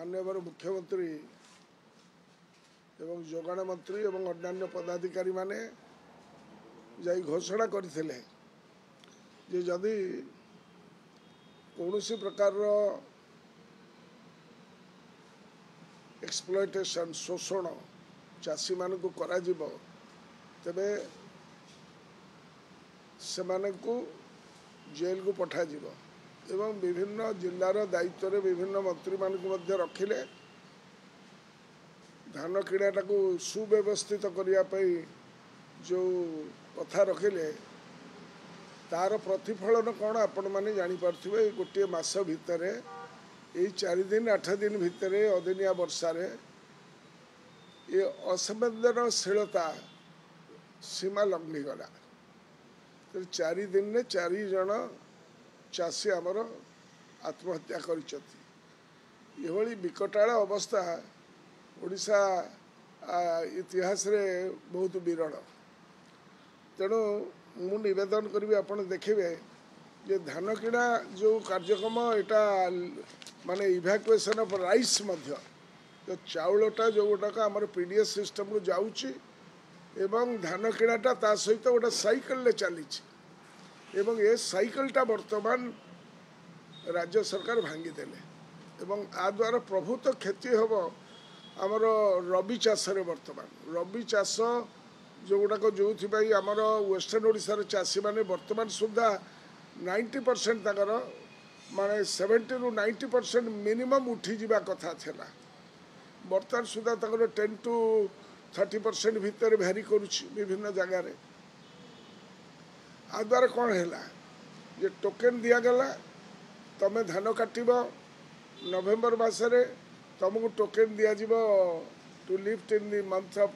माननीय मुख्यमंत्री एवं जोगाण मंत्री एवं अन्य पदाधिकारी माने जाई घोषणा करथिले जे जदि कौनसी प्रकार एक्सप्लॉयटेशन शोषण चाषी मान को करा जिवो तबे से माने को जेल को पठा जिवो एवं विभिन्न जिलार दायित्व रे विभिन्न मंत्री मान को मध्य रखिले धान किणाटा को सुव्यवस्थित करने जो कथा रखिले तार प्रतिफलन कौन आपण मैंने जापारे गोटे मास भितर यही 4 दिन 8 दिन भितर अदिनिया वर्षार ये असंवेदनशीलता सीमा लंघीगला 4 दिन में 4 जन चाषी आमर आत्महत्या करी विकटाल अवस्था ओडिशा इतिहास रे बहुत विरल तेणु मु निवेदन करी आप देखिए जे धान किणा जो कार्यक्रम यहाँ माने इभैक्युएशन ऑफ राइस मध्य जो चाउलटा जो गुटाक आम पीडीएस सिस्टम को जाऊँगी एवं धान किणाटा ता सहित गोटे साइकिल चली एवं ये साइकिलटा वर्तमान राज्य सरकार भांगीदेले एवं आ द्वारा प्रभुत क्षति हम आमर रबी चाष वर्तमान रबी चाष जो गुड़ाक जो आमर वेस्टर्न ओडिशार चाषी मैंने वर्तमान सुधा 90% तक माने 70 ରୁ 90% मिनिमम उठी जीवा कथा थिला वर्तमान सुधा तक 10 to 30% भितर भेरी करुछि विभिन्न जगह रे आ द्वारा कौन है जे टोकेन दिया गला तमे धान काटब नवेम्बर मासरे तुमको टोकेन दिया to lift in the month of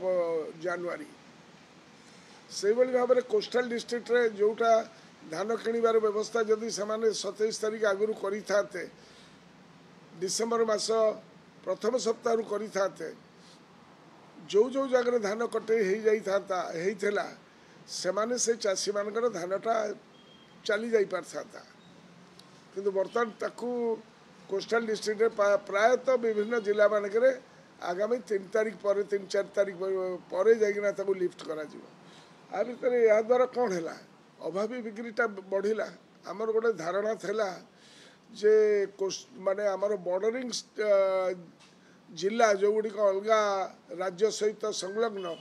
January से भाव में कोस्टल डिस्ट्रिक्ट रे जोटा धान किणवार व्यवस्था जदि से 27 तारीख आगु करते डिसेम्बर मास प्रथम सप्ताह करते जो जो जगह धान कटे होता से चाषी मानकर धानटा चली जाई पारता किंतु बर्तमान ताकू कोस्टल डिस्ट्रिक्ट प्रायतः विभिन्न जिला मानक आगामी 3 तारीख पर 3-4 तारीख पर जाइना लिफ्ट करा आ भर या द्वारा कौन है अभावी बिक्रीटा बढ़िला आमर गोटे धारणा थिला जे माने आमर बॉर्डरिंग जिला जो गुड़ी अलगा राज्य सहित संलग्न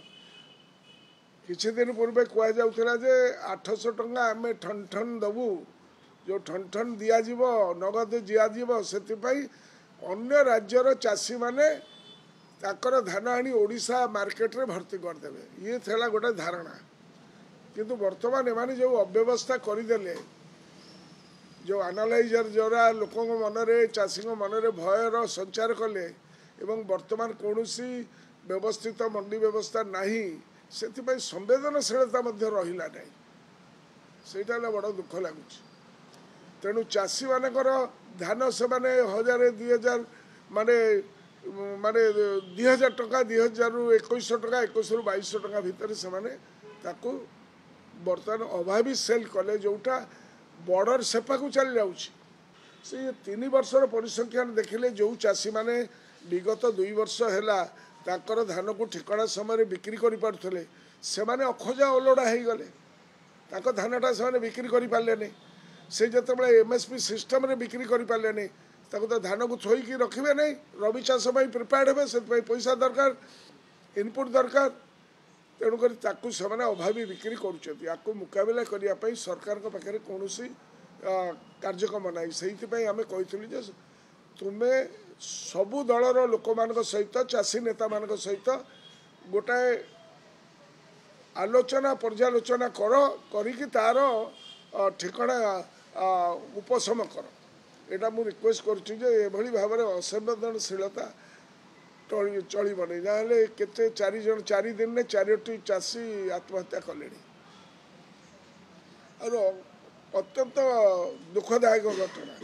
किछि दिन पूर्वे कह जाउथिला जे 800 टंका आमे ठन ठन दबू जो ठन ठन दिया जीवो नगद दिया जीवो सेतिपई अन्य राज्यर चाषी माने ताकर धान आनी ओडिशा मार्केट रे भर्ती कर देबे ये थेला गोटे धारणा किंतु वर्तमान एमाने जो अव्यवस्था करदेले जो एनालाइजर जरा लोकों मनरे चाषी मनरे भयर संचार कले एवं वर्तमान कौनसी व्यवस्थित मंडी व्यवस्था नहीं से संवेदनशीलता रहा ना से बड़ दुख लगुच तेणु चाषी मानकर धान से माने 1000-2000 माने माने 2000 टका 2000 ରୁ 2100 टका 2100 ରୁ 2200 टका भितर से माने ताकू बर्तमान अभावी सेल कले जोटा बॉर्डर सेपा को चल जाउछि से 3 वर्षर परिसंख्यान देखिले जो चाषी माने विगत 2 वर्ष हैला ताकर धान को ठिकाना समय बिक्री करि पारथले से माने अखोजा ओलोडा हे गले ताको धानटा से बिक्री करि पारले नै से जतबे एमएसपी सिस्टम रे बिक्री करि पारले नै ताको तो धान को छोई की रखिबे नै रबी चाष पई प्रिपेयर्ड हेबे से पैसा दरकार इनपुट दरकार तेणुक से अभावी बिक्री कर मुकाबला करने सरकार पाखे कौन कार्यक्रम ना से आम कही तुम्हें सबू दलर लोक मान सहित चाषी नेता मान सहित गोटाए आलोचना पर्यालोचना करी तार ठिकाना उपशम कर यहाँ मुझे रिक्वेस्ट करुँच भाव में असंवेदनशीलता चलो नहीं ना केते 4 दिन में 4टी चाषी आत्महत्या कले अत्यंत दुखदायक घटना।